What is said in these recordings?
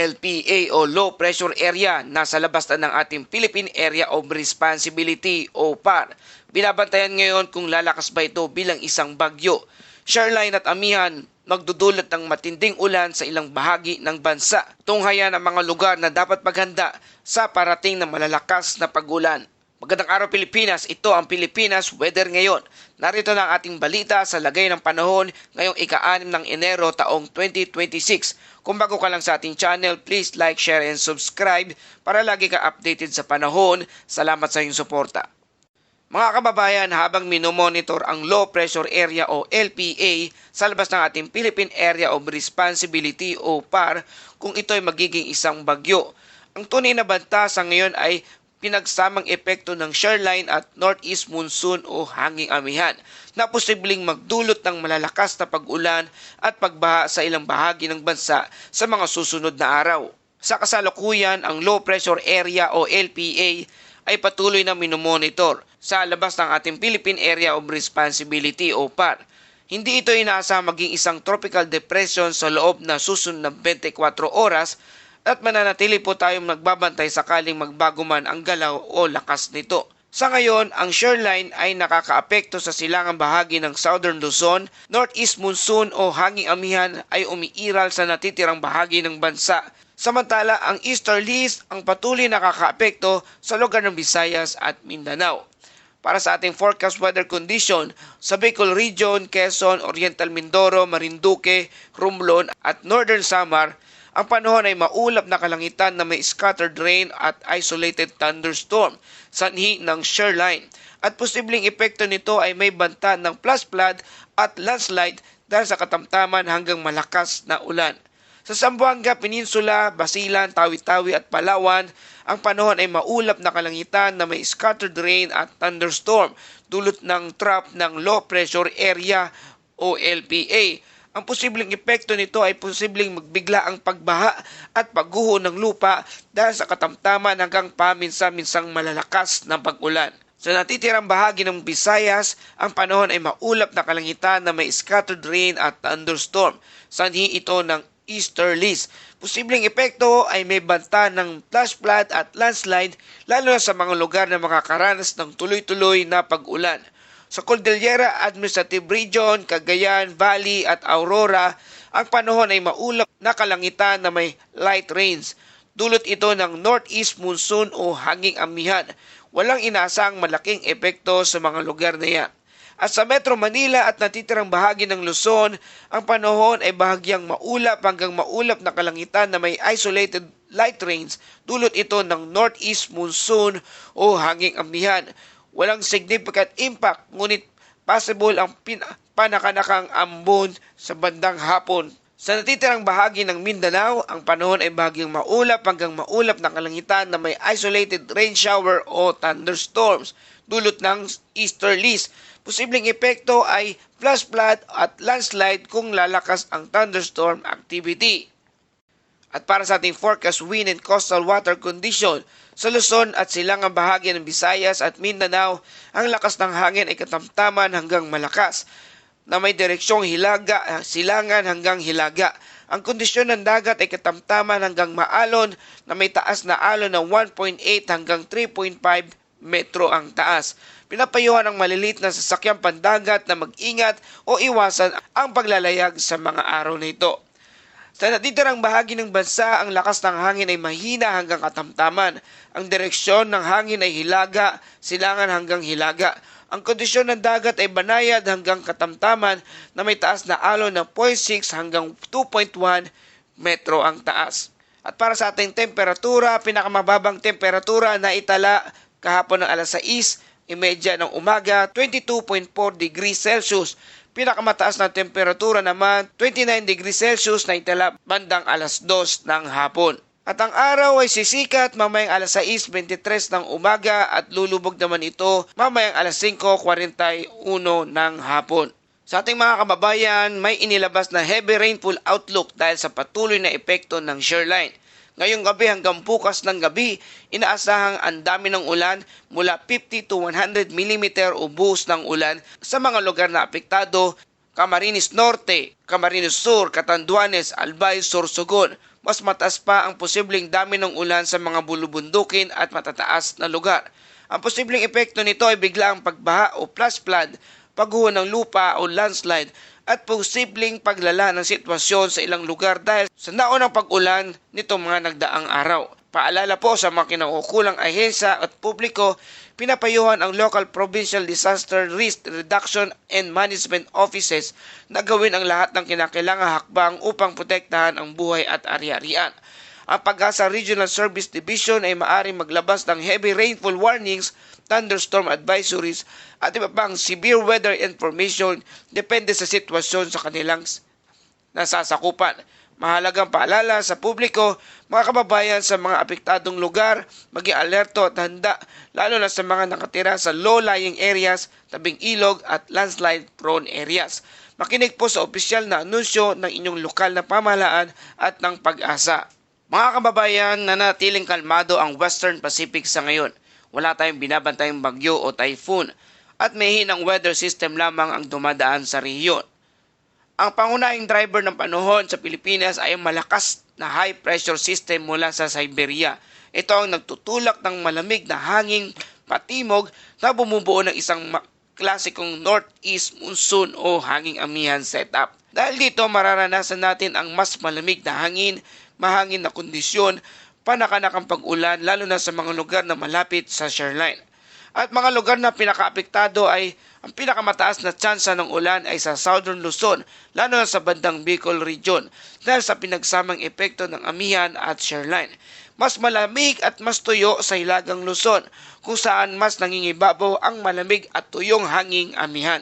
LPA o Low Pressure Area nasa labas na ng ating Philippine Area of Responsibility o PAR. Binabantayan ngayon kung lalakas ba ito bilang isang bagyo. Shoreline at amihan magdudulot ng matinding ulan sa ilang bahagi ng bansa. Tunghayan ang mga lugar na dapat maghanda sa parating na malalakas na pag-ulan. Magandang araw Pilipinas, ito ang Pilipinas Weather ngayon. Narito na ang ating balita sa lagay ng panahon ngayong ika-6 ng Enero taong 2026. Kung bago ka lang sa ating channel, please like, share, and subscribe para lagi ka updated sa panahon. Salamat sa iyong suporta. Mga kababayan, habang minomonitor ang Low Pressure Area o LPA sa labas ng ating Philippine Area of Responsibility o PAR kung ito ay magiging isang bagyo. Ang tunay na banta sa ngayon ay pinagsamang epekto ng shoreline at northeast monsoon o hanging amihan na posibleng magdulot ng malalakas na pag-ulan at pagbaha sa ilang bahagi ng bansa sa mga susunod na araw. Sa kasalukuyan, ang Low Pressure Area o LPA ay patuloy na minomonitor sa labas ng ating Philippine Area of Responsibility o PAR. Hindi ito inaasahang maging isang tropical depression sa loob na susunod na 24 oras at mananatili po tayong nagbabantay sakaling magbago man ang galaw o lakas nito. Sa ngayon, ang shoreline ay nakakaapekto sa silangang bahagi ng Southern Luzon, Northeast Monsoon o hanging amihan ay umiiral sa natitirang bahagi ng bansa. Samantala, ang easterlies ang patuloy nakakaapekto sa lugar ng Visayas at Mindanao. Para sa ating forecast weather condition, sa Bicol Region, Quezon, Oriental Mindoro, Marinduque, Romblon at Northern Samar, ang panahon ay maulap na kalangitan na may scattered rain at isolated thunderstorm, sanhi ng shoreline. At posibleng epekto nito ay may banta ng flash flood at landslide dahil sa katamtaman hanggang malakas na ulan. Sa Zamboanga Peninsula, Basilan, Tawi-Tawi at Palawan, ang panahon ay maulap na kalangitan na may scattered rain at thunderstorm dulot ng trap ng Low Pressure Area o LPA. Ang posibleng epekto nito ay posibleng magbigla ang pagbaha at pagguho ng lupa dahil sa katamtaman hanggang paminsan-minsang malalakas na pag-ulan. Sa natitirang bahagi ng Visayas, ang panahon ay maulap na kalangitan na may scattered rain at thunderstorm. Sanhi ito ng easterlies. Posibleng epekto ay may banta ng flash flood at landslide lalo na sa mga lugar na makakaranas ng tuloy-tuloy na pag-ulan. Sa Cordillera Administrative Region, Cagayan, Valley at Aurora, ang panahon ay maulap na kalangitan na may light rains. Dulot ito ng northeast monsoon o hanging amihan. Walang inaasang malaking epekto sa mga lugar na yan. At sa Metro Manila at natitirang bahagi ng Luzon, ang panahon ay bahagyang maulap hanggang maulap na kalangitan na may isolated light rains. Dulot ito ng northeast monsoon o hanging amihan. Walang significant impact, ngunit possible ang panakanakang ambon sa bandang hapon. Sa natitirang bahagi ng Mindanao, ang panahon ay bahagyang maulap hanggang maulap na kalangitan na may isolated rain shower o thunderstorms dulot ng easterlies. Posibleng epekto ay flash flood at landslide kung lalakas ang thunderstorm activity. At para sa ating forecast wind and coastal water condition, sa Luzon at silangang bahagi ng Visayas at Mindanao, ang lakas ng hangin ay katamtaman hanggang malakas na may direksyong hilaga, silangan hanggang hilaga. Ang kondisyon ng dagat ay katamtaman hanggang maalon na may taas na alon ng 1.8 hanggang 3.5 metro ang taas. Pinapayuhan ang malilit na sasakyang pandagat na mag-ingat o iwasan ang paglalayag sa mga araw na ito. Sa natitirang bahagi ng bansa, ang lakas ng hangin ay mahina hanggang katamtaman. Ang direksyon ng hangin ay hilaga, silangan hanggang hilaga. Ang kondisyon ng dagat ay banayad hanggang katamtaman na may taas na alon ng 0.6 hanggang 2.1 metro ang taas. At para sa ating temperatura, pinakamababang temperatura na itala kahapon ng alas 6:30 ng umaga, 22.4 degrees Celsius. Pinakamataas na temperatura naman, 29 degrees Celsius na itala bandang alas 2 ng hapon. At ang araw ay sisikat mamayang alas 6:23 ng umaga at lulubog naman ito mamayang alas 5:41 ng hapon. Sa ating mga kababayan, may inilabas na heavy rainfall outlook dahil sa patuloy na epekto ng shoreline. Ngayong gabi hanggang bukas ng gabi, inaasahang ang dami ng ulan mula 50 to 100 mm o buhos ng ulan sa mga lugar na apektado: Camarines Norte, Camarines Sur, Catanduanes, Albay, Sorsogon, mas mataas pa ang posibleng dami ng ulan sa mga bulubundukin at matataas na lugar. Ang posibleng epekto nito ay biglaang pagbaha o flash flood, pagguho ng lupa o landslide at posibleng paglala ng sitwasyon sa ilang lugar dahil sa naunang pag-ulan nitong mga nagdaang araw. Paalala po sa mga kinaukulang ahensya at publiko, pinapayuhan ang local provincial disaster risk reduction and management offices na gawin ang lahat ng kinakailangang hakbang upang protektahan ang buhay at ari-arian. Ang Pag-asa Regional Service Division ay maaaring maglabas ng heavy rainfall warnings, thunderstorm advisories at iba pang severe weather information depende sa sitwasyon sa kanilang nasasakupan. Mahalagang paalala sa publiko, mga kababayan sa mga apektadong lugar, maging alerto at handa lalo na sa mga nakatira sa low-lying areas, tabing ilog at landslide-prone areas. Makinig po sa opisyal na anunsyo ng inyong lokal na pamahalaan at ng Pag-asa. Mga kababayan, nanatiling kalmado ang Western Pacific sa ngayon. Wala tayong binabantayang bagyo o typhoon at may hinang weather system lamang ang dumadaan sa rehiyon. Ang pangunahing driver ng panahon sa Pilipinas ay ang malakas na high pressure system mula sa Siberia. Ito ang nagtutulak ng malamig na hangin patimog na bumubuo ng isang klasikong northeast monsoon o hanging amihan setup. Dahil dito mararanasan natin ang mas malamig na hangin, mahangin na kondisyon, panakanakang pag-ulan lalo na sa mga lugar na malapit sa shoreline. At mga lugar na pinakaapektado ay ang pinakamataas na tsansa ng ulan ay sa Southern Luzon, lalo na sa bandang Bicol Region dahil sa pinagsamang epekto ng amihan at shoreline. Mas malamig at mas tuyo sa Hilagang Luzon kung saan mas nangingibabaw ang malamig at tuyong hanging amihan.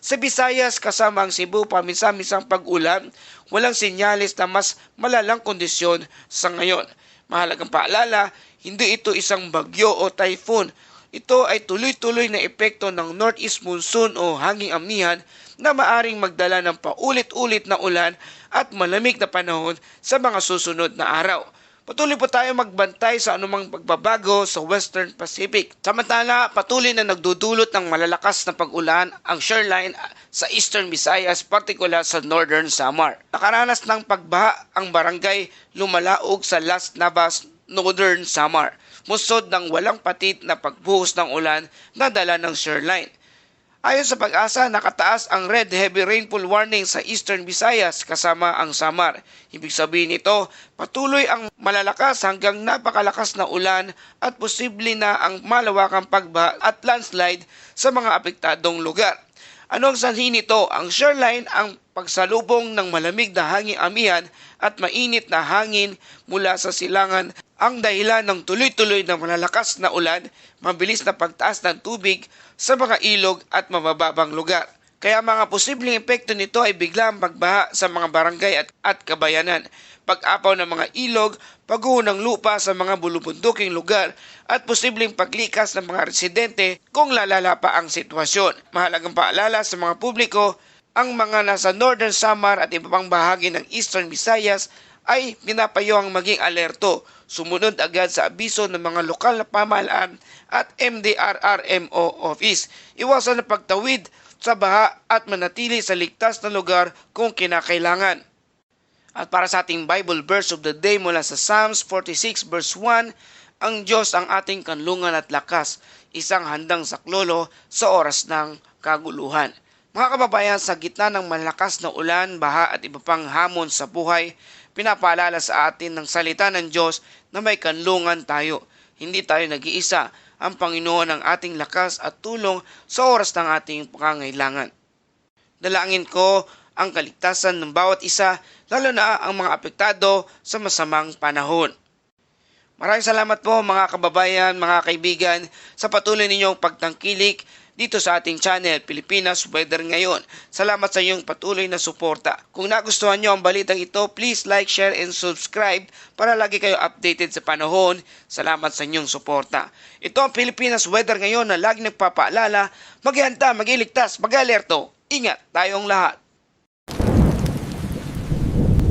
Sa Visayas kasama ang Cebu paminsan-minsang pag-ulan, walang sinyalis na mas malalang kondisyon sa ngayon. Mahalagang paalala, hindi ito isang bagyo o typhoon. Ito ay tuloy-tuloy na epekto ng northeast monsoon o hanging amihan na maaring magdala ng paulit-ulit na ulan at malamig na panahon sa mga susunod na araw. Patuloy po tayo magbantay sa anumang pagbabago sa Western Pacific. Samantala, patuloy na nagdudulot ng malalakas na pag-ulan ang shoreline sa Eastern Visayas, partikular sa Northern Samar. Nakaranas ng pagbaha ang barangay Lumalaog sa Las Navas, Northern Samar, musod ng walang patid na pagbuhos ng ulan na dala ng shoreline. Ayon sa Pag-asa, nakataas ang red heavy rainfall warning sa Eastern Visayas kasama ang Samar. Ibig sabihin nito, patuloy ang malalakas hanggang napakalakas na ulan at posible na ang malawakang pagbaha at landslide sa mga apektadong lugar. Ano ang sanhi nito? Ang shoreline ang pagsalubong ng malamig na hanging amihan at mainit na hangin mula sa silangan ang dahilan ng tuloy-tuloy na malalakas na ulan, mabilis na pagtaas ng tubig sa mga ilog at mabababang lugar. Kaya mga posibleng epekto nito ay biglang pagbaha sa mga barangay at kabayanan, pag-apaw ng mga ilog, pagguho ng lupa sa mga bulubunduking lugar at posibleng paglikas ng mga residente kung lalala pa ang sitwasyon. Mahalagang paalala sa mga publiko, ang mga nasa Northern Samar at iba pang bahagi ng Eastern Visayas ay pinapayuhang maging alerto, sumunod agad sa abiso ng mga lokal na pamahalaan at MDRRMO office. Iwasan ang pagtawid sa baha at manatili sa ligtas na lugar kung kinakailangan. At para sa ating Bible verse of the day mula sa Psalms 46 verse 1, ang Diyos ang ating kanlungan at lakas, isang handang saklolo sa oras ng kaguluhan. Mga kababayan, sa gitna ng malakas na ulan, baha at iba pang hamon sa buhay, pinapaalala sa atin ng salita ng Diyos na may kanlungan tayo. Hindi tayo nag-iisa. Ang Panginoon ang ating lakas at tulong sa oras ng ating pangangailangan. Dalangin ko ang kaligtasan ng bawat isa, lalo na ang mga apektado sa masamang panahon. Maraming salamat po mga kababayan, mga kaibigan, sa patuloy ninyong pagtangkilik dito sa ating channel, Pilipinas Weather Ngayon. Salamat sa iyong patuloy na suporta. Kung nagustuhan nyo ang balitang ito, please like, share, and subscribe para lagi kayo updated sa panahon. Salamat sa inyong suporta. Ito ang Pilipinas Weather Ngayon na lagi nagpapaalala, maghihanda, mag-iligtas, mag-alerto. Ingat tayong lahat.